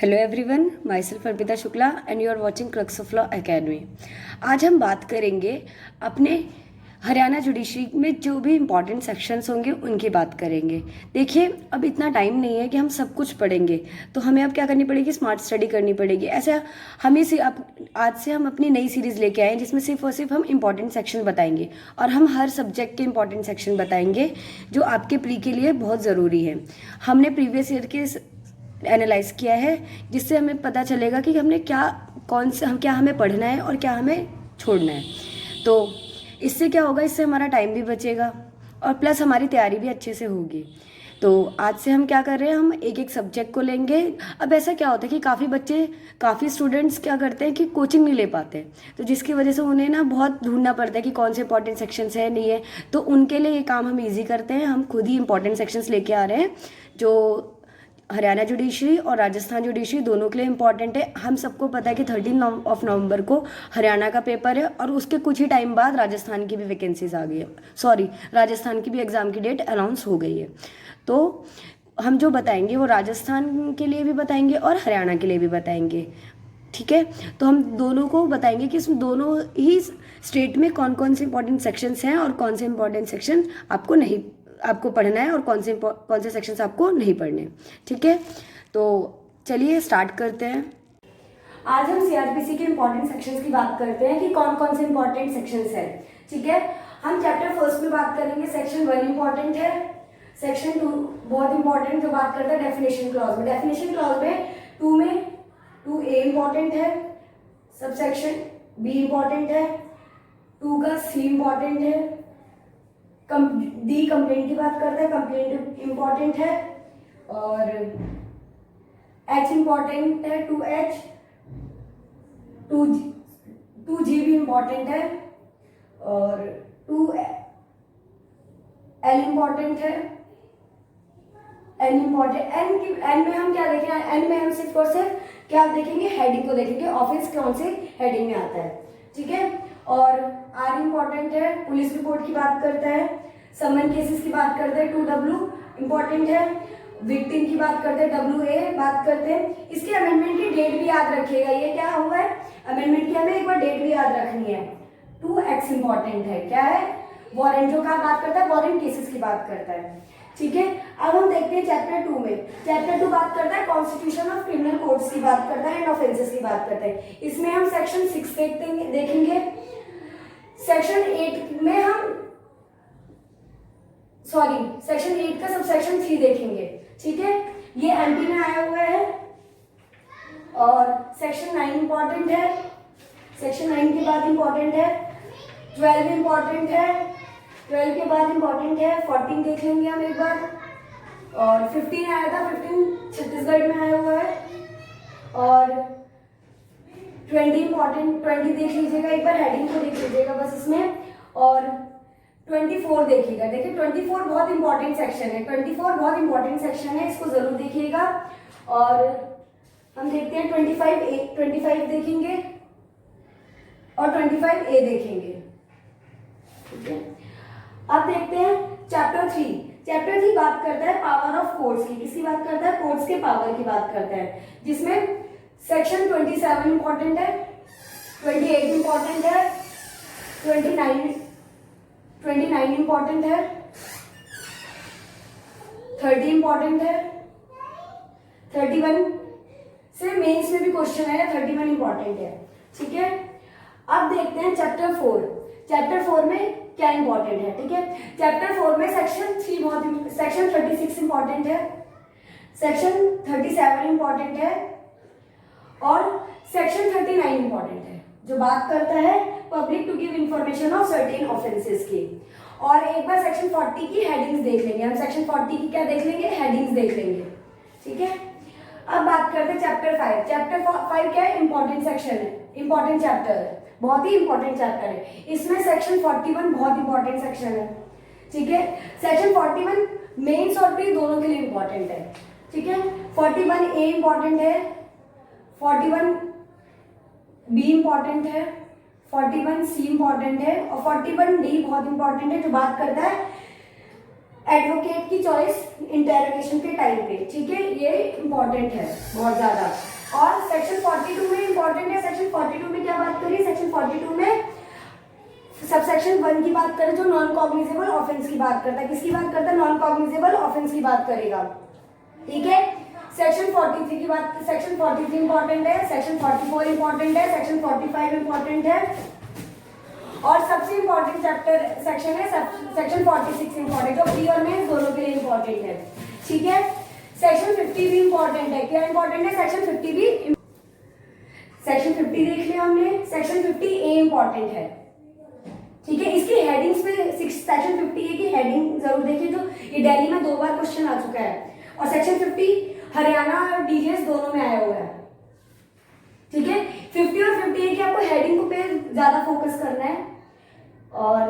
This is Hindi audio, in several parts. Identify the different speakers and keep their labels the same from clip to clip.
Speaker 1: Hello everyone, myself Arpita Shukla and you are watching crux of law academy. आज हम बात करेंगे अपने हरियाणा जुडिशरी में जो भी इम्पॉर्टेंट सेक्शंस होंगे उनकी बात करेंगे। देखिए, अब इतना टाइम नहीं है कि हम सब कुछ पढ़ेंगे, तो हमें अब क्या करनी पड़ेगी, स्मार्ट स्टडी करनी पड़ेगी। ऐसा हमें से अब आज से हम अपनी नई सीरीज़ लेके आए हैं जिसमें सिर्फ और सिर्फ हम इम्पॉर्टेंट सेक्शन बताएंगे और हम हर सब्जेक्ट के इम्पॉर्टेंट सेक्शन बताएंगे जो आपके प्री के लिए बहुत ज़रूरी है। हमने प्रीवियस ईयर के एनालाइज किया है जिससे हमें पता चलेगा कि हमने क्या हमें पढ़ना है और क्या हमें छोड़ना है। तो इससे क्या होगा, इससे हमारा टाइम भी बचेगा और प्लस हमारी तैयारी भी अच्छे से होगी। तो आज से हम क्या कर रहे हैं, हम एक एक सब्जेक्ट को लेंगे। अब ऐसा क्या होता है कि काफ़ी स्टूडेंट्स क्या करते हैं कि कोचिंग नहीं ले पाते, तो जिसकी वजह से उन्हें ना बहुत ढूंढना पड़ता है कि कौन से इंपॉर्टेंट सेक्शंस है नहीं है। तो उनके लिए ये काम हम इजी करते हैं, हम खुद ही इंपॉर्टेंट सेक्शंस लेके आ रहे हैं जो हरियाणा जुडिशरी और राजस्थान जुडिशरी दोनों के लिए इम्पॉर्टेंट है। हम सबको पता है कि 13 नवंबर को हरियाणा का पेपर है और उसके कुछ ही टाइम बाद राजस्थान की भी वैकेंसीज आ गई है, राजस्थान की भी एग्ज़ाम की डेट अनाउंस हो गई है। तो हम जो बताएंगे वो राजस्थान के लिए भी बताएंगे और हरियाणा के लिए भी बताएंगे, ठीक है। तो हम दोनों को बताएंगे कि इसमें दोनों ही स्टेट में कौन कौन से इंपॉर्टेंट सेक्शंस हैं और कौन से इंपॉर्टेंट सेक्शन आपको पढ़ना है और कौन से सेक्शंस आपको नहीं पढ़ने, ठीक है। तो चलिए स्टार्ट करते हैं। आज हम सीआरपीसी के इंपॉर्टेंट सेक्शंस की बात करते हैं कि कौन कौन से इंपॉर्टेंट सेक्शंस हैं, ठीक है। हम चैप्टर फर्स्ट में बात करेंगे। सेक्शन 1 इंपॉर्टेंट है, सेक्शन 2 बहुत इंपॉर्टेंट जो बात करता है डेफिनेशन क्लॉज में। डेफिनेशन क्लॉज में 2A इंपॉर्टेंट है, सब सेक्शन B इंपॉर्टेंट है, 2 का C इंपॉर्टेंट है, डी कंप्लेंट की बात करता है, कंप्लेंट इंपॉर्टेंट है, और H इंपॉर्टेंट है, 2H, 2G भी इंपॉर्टेंट है, और 2L इंपॉर्टेंट है, N इंपॉर्टेंट। N में हम क्या देखेंगे, N में हम सिर्फ और सिर्फ क्या देखेंगे, हेडिंग को देखेंगे, ऑफेंस कौन से हेडिंग में आता है, ठीक है। और R इंपॉर्टेंट है, पुलिस रिपोर्ट की बात करता है, समन केसेस की बात करते हैं, 2W इंपॉर्टेंट है, विक्टिम की बात करते हैं, WA बात करते हैं। इसके अमेंडमेंट की डेट भी याद रखिएगा, ये क्या हुआ है अमेंडमेंट की, हमें एक बार डेट भी याद रखनी है। 2X इंपॉर्टेंट है, क्या है, वारंट जो का बात करता है, वारंट केसेस की बात करता है, ठीक है। अब हम देखते हैं चैप्टर 2 में। चैप्टर 2 बात करता है कॉन्स्टिट्यूशन ऑफ क्रिमिनल कोड्स की बात करता है एंड ऑफेंसेस की बात करता है। इसमें हम सेक्शन 6 देखेंगे। सेक्शन 8 में हम सेक्शन 8 का सब सेक्शन 3 देखेंगे, ठीक है। ये एमपी में आया हुआ है। और सेक्शन 9 इंपॉर्टेंट है, सेक्शन 9 के बाद इंपॉर्टेंट है 12 इंपॉर्टेंट है, 12 के बाद इंपॉर्टेंट है 14 देख लेंगे हम एक बार, और 15 आया था, 15 छत्तीसगढ़ में आया हुआ है, और 20 इंपॉर्टेंट, 20 देख लीजिएगा एक बार, हेडिंग को देख लीजिएगा बस इसमें, और 24 देखिएगा। देखिए 24 बहुत इंपॉर्टेंट सेक्शन है, 24 बहुत इंपॉर्टेंट सेक्शन है, इसको जरूर देखिएगा। और हम देखते हैं 25 देखेंगे और 25A देखेंगे, ठीक है। अब देखते हैं चैप्टर 3। चैप्टर 3 बात करता है पावर ऑफ कोर्ट्स की। किसकी बात करता है, कोर्ट्स के पावर की बात करता है, जिसमें सेक्शन 27 इंपॉर्टेंट है, 28 इंपॉर्टेंट है, 29 इंपॉर्टेंट है, 30 इंपॉर्टेंट है, 31 से मेंस में भी क्वेश्चन है, 31 इंपॉर्टेंट है, ठीक है। अब देखते हैं चैप्टर 4। चैप्टर 4 में क्या इंपॉर्टेंट है, ठीक है। चैप्टर 4 में सेक्शन 36 इंपॉर्टेंट है, सेक्शन 37 इंपॉर्टेंट है, और सेक्शन 39 इंपॉर्टेंट है जो बात करता है public to give information of certain offences की। और एक बार सेक्शन 40 की हेडिंग्स देख लेंगे हम। सेक्शन 40 की क्या देख लेंगे, हेडिंग्स देख लेंगे, ठीक है। अब बात करते हैं चैप्टर 5। चैप्टर 5 क्या है, इंपॉर्टेंट सेक्शन है, इंपॉर्टेंट चैप्टर है, बहुत ही इंपॉर्टेंट चैप्टर है। इसमें सेक्शन 41 बहुत इंपॉर्टेंट सेक्शन है, ठीक है। सेक्शन 41 मेंस और प्री दोनों के लिए इंपॉर्टेंट है, ठीक है। 41A इंपॉर्टेंट है, 41B इंपॉर्टेंट है, 41C इंपॉर्टेंट है, और 41D बहुत इंपॉर्टेंट है जो बात करता है एडवोकेट की चॉइस इंटेरोगेशन के टाइम पे, ठीक है, ये इंपॉर्टेंट है बहुत ज्यादा। और सेक्शन 42 में इंपॉर्टेंट है, सेक्शन 42 में क्या बात करिए, सेक्शन 42 में सबसेक्शन 1 की बात करें जो नॉन कॉग्निजेबल ऑफेंस की बात करता है, किसकी बात करता है, नॉन कॉग्निजेबल ऑफेंस की बात करेगा, ठीक है। सेक्शन 43 की बात, सेक्शन 43 इंपॉर्टेंट है, सेक्शन 44 इंपॉर्टेंट है, सेक्शन 45 इंपॉर्टेंट है, और सबसे इंपॉर्टेंट चैप्टर सेक्शन है सेक्शन 46 इंपॉर्टेंट, जो प्री और मेंस दोनों के लिए इंपॉर्टेंट है, ठीक है। सेक्शन 50 भी इंपॉर्टेंट है, क्या इंपॉर्टेंट है, सेक्शन 50 भी, सेक्शन 50 देख लिया हमने, सेक्शन 50 ए इंपॉर्टेंट है, ठीक है। इसकी हेडिंग्स पे सेक्शन 50 ए की हेडिंग जरूर देखिए, जो ये दिल्ली में 2 बार क्वेश्चन आ चुका है, और सेक्शन 50 हरियाणा और डीजीएस दोनों में आया हुआ है, ठीक है। 50 और 50 ए की आपको हेडिंग पे ज्यादा फोकस करना है। और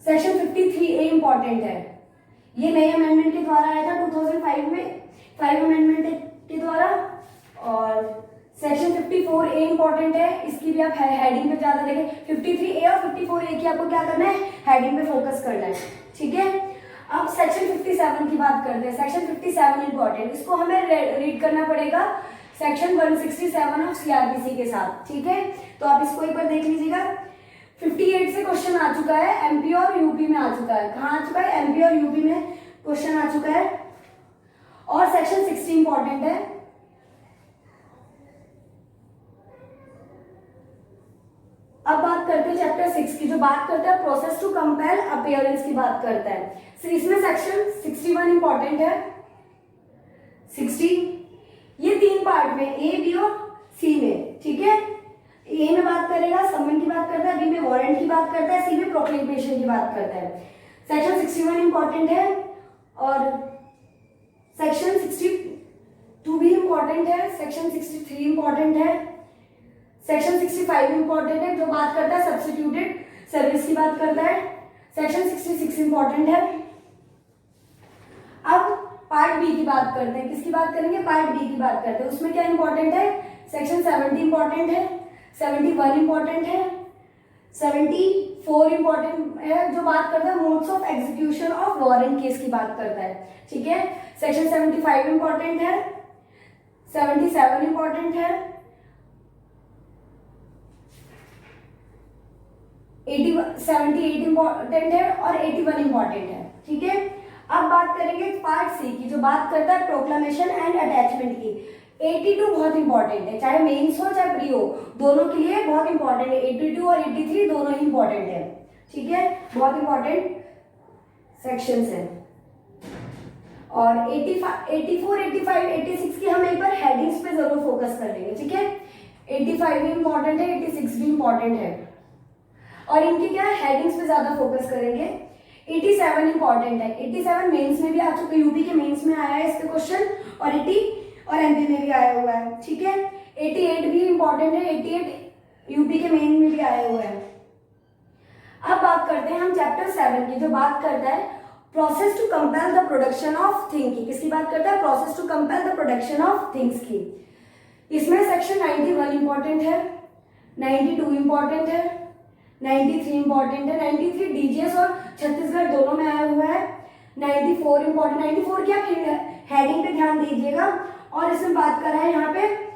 Speaker 1: सेक्शन 53 ए इंपॉर्टेंट है, ये नए अमेंडमेंट के द्वारा आया था 2005 में, 5 अमेंडमेंट के द्वारा। और सेक्शन 54 ए इंपॉर्टेंट है, इसकी भी आप हेडिंग पे ज्यादा देखें, 53 ए और 54 ए की आपको क्या करना है, हेडिंग पे फोकस करना है, ठीक है। अब सेक्शन 57 की बात करते हैं, सेक्शन 57 इंपॉर्टेंट, इसको हमें रीड करना पड़ेगा सेक्शन 167 ऑफ सीआरपीसी के साथ, ठीक है। तो आप इसको एक बार देख लीजिएगा। 58 से क्वेश्चन आ चुका है, एमपी और यूपी में आ चुका है, कहाँ आ चुका है, एमपी और यूपी में क्वेश्चन आ चुका है। और सेक्शन 60 इंपॉर्टेंट है। अब बात करते हैं चैप्टर 6 की, जो बात करता है प्रोसेस टू कंपेल अपीयरेंस की बात करता है। इसमें सेक्शन 61 इंपॉर्टेंट है, 60, ये 3 पार्ट में, ए बी और सी में, ठीक है। ए में बात करेगा, समन की बात करता है, बी में वारंट की बात करता है, सी में प्रोक्लेमेशन की बात करता है। सेक्शन 61 इंपॉर्टेंट है, और सेक्शन 62 भी इंपॉर्टेंट है, सेक्शन 63 इंपॉर्टेंट है, सेक्शन 65 इंपॉर्टेंट है, जो बात करता है सब्स्टिट्यूटेड सर्विस की बात करता है, सेक्शन 66 इंपॉर्टेंट है। अब पार्ट बी की बात करते हैं, किसकी बात करेंगे, पार्ट बी की बात करते हैं। उसमें क्या इंपॉर्टेंट है, सेक्शन 70 इंपॉर्टेंट है, 71 इंपॉर्टेंट है, 74 इंपॉर्टेंट है, जो बात करता है modes of execution of warrant case की बात करता है, ठीक है। सेक्शन 75 इंपॉर्टेंट है, 77 इंपॉर्टेंट है, 78 इंपॉर्टेंट है, और 81 इंपॉर्टेंट है, ठीक है। अब बात करेंगे पार्ट सी की, जो बात करता है प्रोक्लेमेशन एंड अटैचमेंट की। 82 बहुत इंपॉर्टेंट है, चाहे मेंस हो चाहे प्री हो, दोनों के लिए बहुत इंपॉर्टेंट है। 82 और 83 दोनों ही इंपॉर्टेंट है, ठीक है, बहुत इंपॉर्टेंट सेक्शंस हैं। और 84, 85, 86 की हम एक बार हेडिंग्स पे जरूर फोकस कर लेंगे, ठीक है। 85 भी इंपॉर्टेंट है, 86 भी इंपॉर्टेंट है, और इनकी क्या हेडिंग्स पे ज्यादा फोकस करेंगे। 87 इंपॉर्टेंट है, 87 मेंस में भी आ चुका है, यूपी के मेंस में आया है इसका क्वेश्चन, और 80 और एमपी में भी आया हुआ है, ठीक है। 88 भी इंपॉर्टेंट है, 88 यूपी के मेन में भी आया हुआ है। अब बात करते हैं हम चैप्टर 7 की, जो बात करता है process to compel the production of thing की। किसकी बात करता है, process to compel the production of things की। इसमें सेक्शन 91 इंपॉर्टेंट है, 92 इंपॉर्टेंट है, 93 इंपॉर्टेंट है, 93 डीजीएस और छत्तीसगढ़ दोनों में आया हुआ है, 94 इंपॉर्टेंट। 94 की आप हेडिंग पे ध्यान दीजिएगा, और इसमें बात कर रहा है यहाँ पे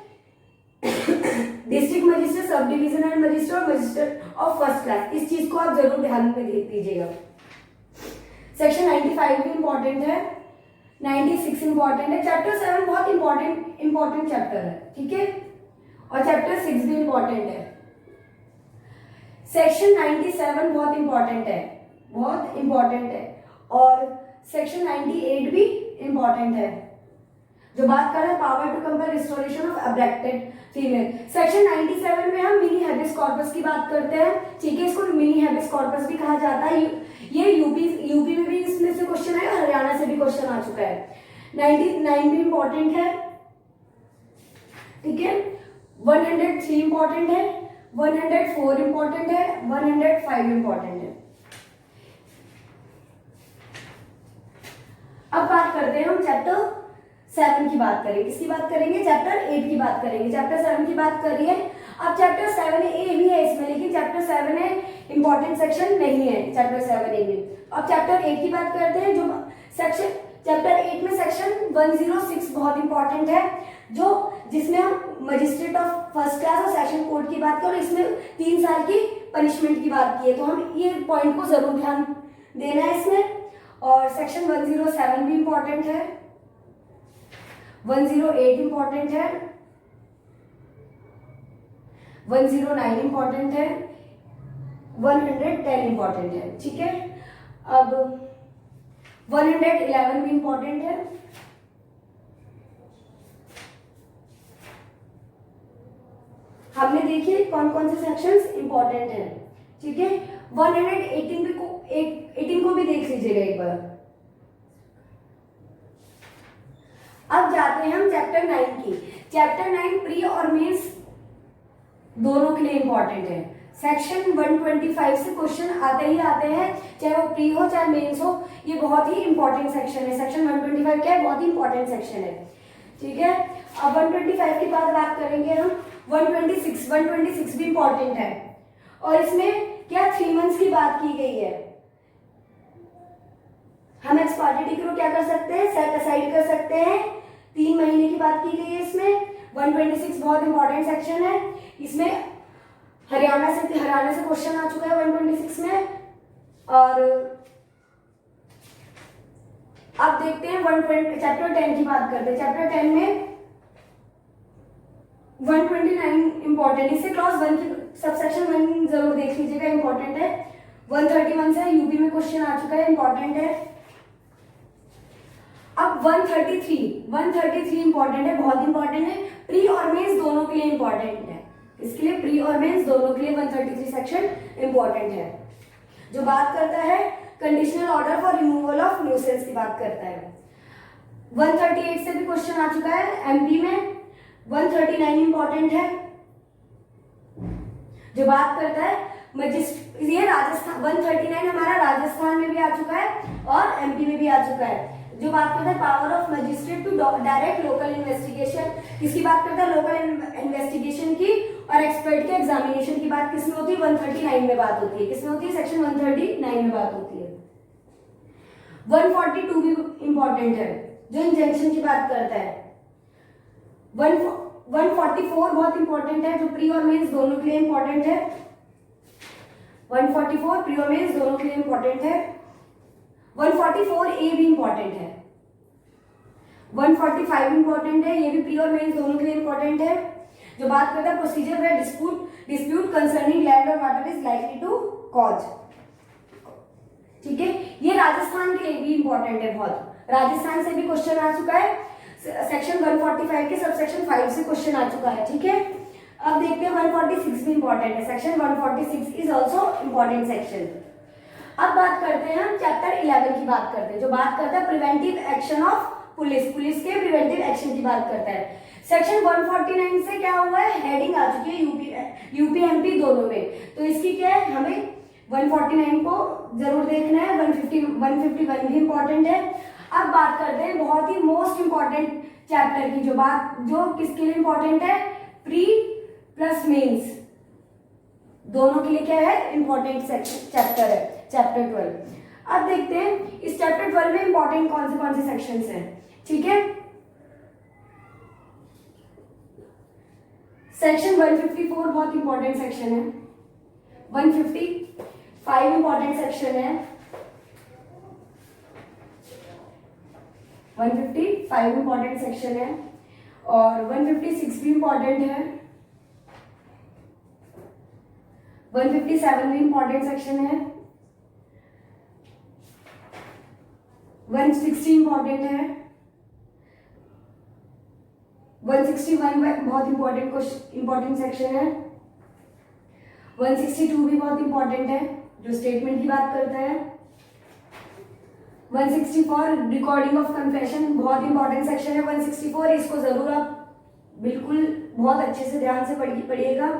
Speaker 1: district magistrate, sub divisional magistrate और मजिस्ट्रेट ऑफ फर्स्ट क्लास, इस चीज को आप जरूर ध्यान में दीजिएगा। सेक्शन 95 भी इंपॉर्टेंट है, 96 इंपॉर्टेंट है। चैप्टर 7 बहुत इंपॉर्टेंट चैप्टर है, ठीक है, और चैप्टर 6 भी इंपॉर्टेंट है। सेक्शन 97 बहुत इंपॉर्टेंट है, बहुत इंपॉर्टेंट है, और सेक्शन 98 भी इंपॉर्टेंट है, जो बात कर रहा है power to compel restoration of abducted female. Section 97 में हम मिनी हैबिस कॉर्पस की बात करते हैं, ठीक है, इसको मिनी हैबिस कॉर्पस भी कहा जाता है। ये यूपी में भी इसमें से क्वेश्चन आया, हरियाणा से भी क्वेश्चन आ चुका है। 99 भी इंपॉर्टेंट है, ठीक है, 103 इंपॉर्टेंट है, 104 इंपॉर्टेंट है, 105 इंपॉर्टेंट है। अब बात करते हैं हम चैप्टर 7 की बात करेंगे, किसकी बात करेंगे, चैप्टर 8 की बात करेंगे। चैप्टर 7 की बात करिए, अब चैप्टर 7A भी है इसमें, लेकिन चैप्टर 7A इंपॉर्टेंट सेक्शन नहीं है चैप्टर 7A में। अब चैप्टर 8 की बात करते हैं, जो सेक्शन चैप्टर 8 में सेक्शन 106 बहुत इंपॉर्टेंट है, जो जिसमें हम मजिस्ट्रेट ऑफ फर्स्ट क्लास और सेशन कोर्ट की बात करें, इसमें 3 साल की पनिशमेंट की बात की है, तो हम ये पॉइंट को जरूर ध्यान देना है इसमें। और सेक्शन 107 भी इंपॉर्टेंट है, 108 इंपॉर्टेंट है, 109 इंपॉर्टेंट है, 110 इंपॉर्टेंट है, ठीक है। अब 111 भी इंपॉर्टेंट है, हमने देखिए कौन कौन से सेक्शंस इंपॉर्टेंट हैं, ठीक है। 118 को भी देख लीजिएगा एक बार। अब जाते हैं हम चैप्टर 9 की। चैप्टर 9 प्री और मेंस दोनों के लिए इंपॉर्टेंट है। सेक्शन 125 से क्वेश्चन आते ही आते हैं, चाहे वो प्री हो चाहे मेंस हो, ये बहुत ही इंपॉर्टेंट सेक्शन है। सेक्शन 125 क्या है, बहुत ही इंपॉर्टेंट सेक्शन है, ठीक है। अब 125 के बाद बात करेंगे हम 126 भी इंपॉर्टेंट है, और इसमें क्या 3 मंथ्स की बात की गई है। हम एक्स पार्टी को क्या कर सकते हैं, सेट असाइड कर सकते हैं, 3 महीने की बात की गई है इसमें। 126 बहुत इंपॉर्टेंट सेक्शन है, इसमें हरियाणा से क्वेश्चन आ चुका है 126 में। और अब देखते हैं चैप्टर 10 की बात करते हैं। चैप्टर 10 में 129 इंपॉर्टेंट, इससे क्लॉज 1 की सबसेक्शन 1 जरूर देख लीजिएगा, इंपॉर्टेंट है। 131 से यूपी में क्वेश्चन आ चुका है, इंपॉर्टेंट है। अब 133 इंपॉर्टेंट है, बहुत इंपॉर्टेंट है, प्री और मेंस दोनों के लिए इंपॉर्टेंट है। इसके लिए प्री और मेंस दोनों के लिए 133 सेक्शन इंपॉर्टेंट है, जो बात करता है conditional order for removal of nuisance की बात करता है। 138 से भी क्वेश्चन आ चुका है एमपी में। 139 इंपॉर्टेंट है, जो बात करता है ये राजस्थान, 139 हमारा राजस्थान में भी आ चुका है और एमपी में भी आ चुका है, जो बात करता है power of magistrate to direct local investigation. किसकी बात करता है, लोकल इन्वेस्टिगेशन की। और एक्सपर्ट के एग्जामिनेशन की बात किसमें होती है, 139 में बात होती है। किसमें होती है, सेक्शन 139 में बात होती है। 142 भी इंपॉर्टेंट है, जो इंजंक्शन की बात करता है। 144 बहुत इंपॉर्टेंट है, जो प्री और मेंस दोनों के लिए इंपॉर्टेंट है। 144 प्री और मेंस दोनों के लिए इंपॉर्टेंट है। 144A भी इंपॉर्टेंट है। 145 इंपॉर्टेंट है, ये भी प्री और मेंस दोनों के लिए इंपॉर्टेंट है, जो बात करता है procedure where dispute concerning land और water is likely to cause, ठीक है। ये राजस्थान के लिए भी इंपॉर्टेंट है बहुत, राजस्थान से भी क्वेश्चन आ चुका है। सेक्शन 145 के सब सेक्शन 5 से क्वेश्चन आ चुका है, ठीक है। अब देखते हैं 146 भी इंपॉर्टेंट है, section 146 is also important section. अब बात करते हैं हम चैप्टर 11 की बात करते हैं, जो बात करता है प्रिवेंटिव एक्शन ऑफ पुलिस के प्रिवेंटिव एक्शन की बात करता है। सेक्शन 149 से क्या हुआ है, हेडिंग आ चुकी है यूपी एमपी दोनों में, तो इसकी क्या है, हमें 149 को जरूर देखना है। 151 भी इंपॉर्टेंट है। अब बात करते हैं बहुत ही मोस्ट इंपॉर्टेंट चैप्टर की, जो किसके लिए इंपॉर्टेंट है, प्री प्लस मेंस दोनों के लिए क्या है, इंपॉर्टेंट चैप्टर है, चैप्टर 12। अब देखते हैं इस चैप्टर 12 में इंपॉर्टेंट कौन से सेक्शंस हैं, ठीक है। सेक्शन 154 बहुत इंपॉर्टेंट सेक्शन है। 155 इंपॉर्टेंट सेक्शन है। 155 इंपॉर्टेंट सेक्शन है, और 156 भी इंपॉर्टेंट है। 157 भी इंपॉर्टेंट सेक्शन है। 160 इंपॉर्टेंट है। 161 बहुत इंपॉर्टेंट सेक्शन है। 162 भी बहुत इंपॉर्टेंट है, जो स्टेटमेंट की बात करता है। 164 रिकॉर्डिंग ऑफ कन्फेशन बहुत इंपॉर्टेंट सेक्शन है। 164 इसको जरूर आप बिल्कुल बहुत अच्छे से ध्यान से पढ़िएगा,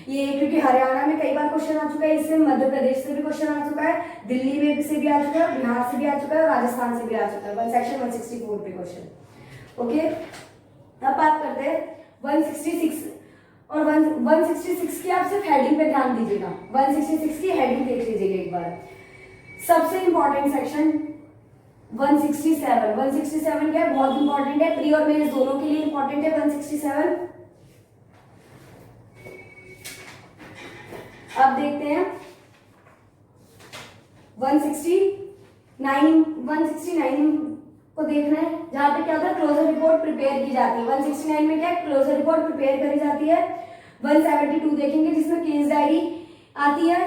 Speaker 1: ये क्योंकि हरियाणा में कई बार क्वेश्चन आ चुका है, इससे मध्य प्रदेश से भी क्वेश्चन आ चुका है, दिल्ली में से भी आ चुका है, बिहार से भी आ चुका है, और राजस्थान से भी आ चुका है। सेक्शन 164 पे क्वेश्चन, ओके। अब बात करते हैं 166 और 166 की आप सिर्फ हेडिंग पे ध्यान दीजिएगा। 166 की हेडिंग देख लीजिएगा एक बार। सबसे इंपॉर्टेंट सेक्शन 167 क्या है, बहुत इंपॉर्टेंट है, प्री और मेंस दोनों के लिए इंपॉर्टेंट है 167। अब देखते हैं 169 को देखना है, जहां पे क्या होता है, क्लोजर रिपोर्ट प्रिपेयर की जाती है। 169 में क्या है, क्लोजर रिपोर्ट प्रिपेयर करी जाती है। 172 देखेंगे जिसमें केस डायरी आती है।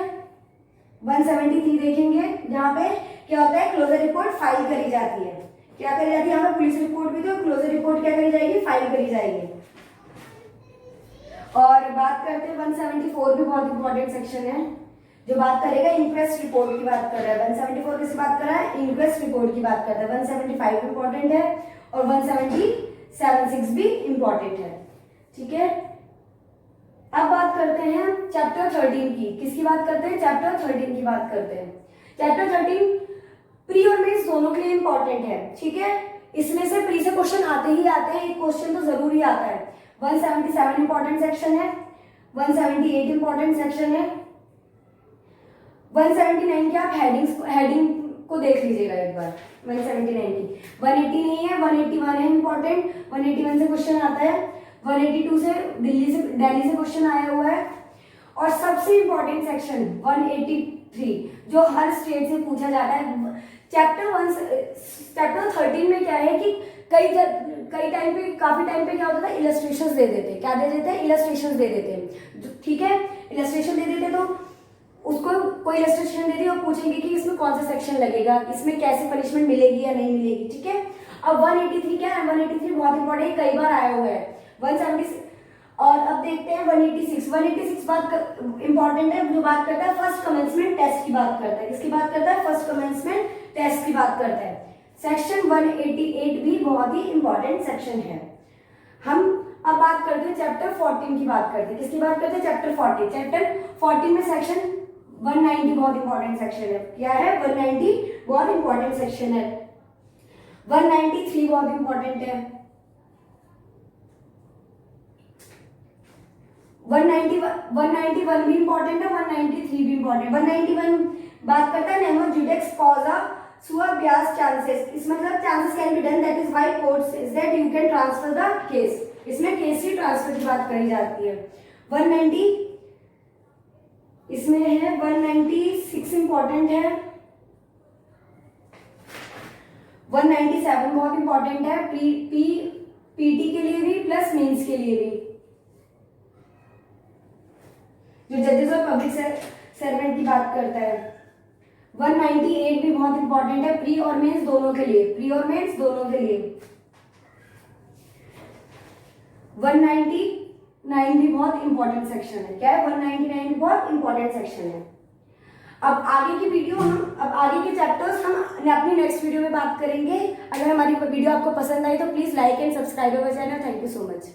Speaker 1: 173 देखेंगे जहां पे क्या होता है, क्लोजर रिपोर्ट फाइल करी जाती है। क्या करी जाती है, यहाँ पे पुलिस रिपोर्ट भी, तो क्लोजर रिपोर्ट क्या करी जाएगी, फाइल करी जाएगी। और बात करते हैं 174 भी बहुत इंपॉर्टेंट सेक्शन है, जो बात करेगा इंक्वेस्ट रिपोर्ट की बात कर रहा है। 174 किसकी बात कर रहा है, इंक्वेस्ट रिपोर्ट की बात करता है। 175 इंपॉर्टेंट है और 176 भी इंपॉर्टेंट है। ठीक है, अब बात करते हैं चैप्टर 13 की। किसकी बात करते हैं, चैप्टर 13 की बात करते हैं। चैप्टर 13 प्री और मेंस दोनों के लिए इंपॉर्टेंट है। ठीक है, इसमें से प्री से क्वेश्चन आते ही आते हैं, एक क्वेश्चन तो जरूर ही आता है। 177 इंपॉर्टेंट सेक्शन है, 178 इंपॉर्टेंट सेक्शन है। 179 की आप हेडिंग को देख लीजिएगा एक बार। 179 की 180 नहीं है, 181 है इंपॉर्टेंट। 181 से क्वेश्चन आता है। 182 से दिल्ली से क्वेश्चन आया हुआ है। और सबसे इंपॉर्टेंट सेक्शन 183 जो हर स्टेट से पूछा जाता है। चैप्टर 13 में क्या है कि कई टाइम पे, काफी टाइम पे क्या होता था, इलस्ट्रेशंस दे देते हैं। क्या दे देते हैं, इलस्ट्रेशंस दे देते हैं। ठीक है, इलस्ट्रेशन दे देते तो उसको कोई इलस्ट्रेशन दे दी और पूछेंगे कि इसमें कौन सा सेक्शन लगेगा, इसमें कैसे पनिशमेंट मिलेगी या नहीं मिलेगी। ठीक है, अब 183 क्या है, 183 बहुत इंपॉर्टेंट, कई बार आया हुआ है। 176 और अब देखते हैं 186 बात इंपॉर्टेंट है, जो बात करता है फर्स्ट कमेंसमेंट टेस्ट की बात करता है। किसकी बात करता है, फर्स्ट कमेंसमेंट टेस्ट की बात करता है। सेक्शन 188 भी बहुत ही इंपॉर्टेंट सेक्शन है। हम अब बात करते हैं चैप्टर 14 की बात करते हैं। किसकी बात करते हैं, चैप्टर 14। चैप्टर 14 में सेक्शन 190 बहुत इंपॉर्टेंट सेक्शन है। क्या है, 190 बहुत इंपॉर्टेंट सेक्शन है। 193 बहुत इंपॉर्टेंट है। 191 भी इंपॉर्टेंट है, 193 भी इंपॉर्टेंट। 191 बात करता है नेमो जुडिक्स कॉजा सुआ ब्यास चांसेस। इस मतलब chances can be done, that is why court says that you can transfer the case. इसमें केस की ट्रांसफर की बात करी जाती है। 190 इसमें है। 196 इंपॉर्टेंट है। 197 बहुत इंपॉर्टेंट है, पीटी के लिए भी प्लस मेंस के लिए भी, जो जजेस और पब्लिक सर्वेंट की बात करता है। 198 भी बहुत इंपॉर्टेंट है, प्री और मेंस दोनों के लिए, 199 भी बहुत इंपॉर्टेंट सेक्शन है। क्या है, 199 भी बहुत इंपॉर्टेंट सेक्शन है। अब आगे के चैप्टर्स हम अपनी नेक्स्ट वीडियो में बात करेंगे। अगर हमारी वीडियो आपको पसंद आई तो please like and subscribe our channel. Thank you so much.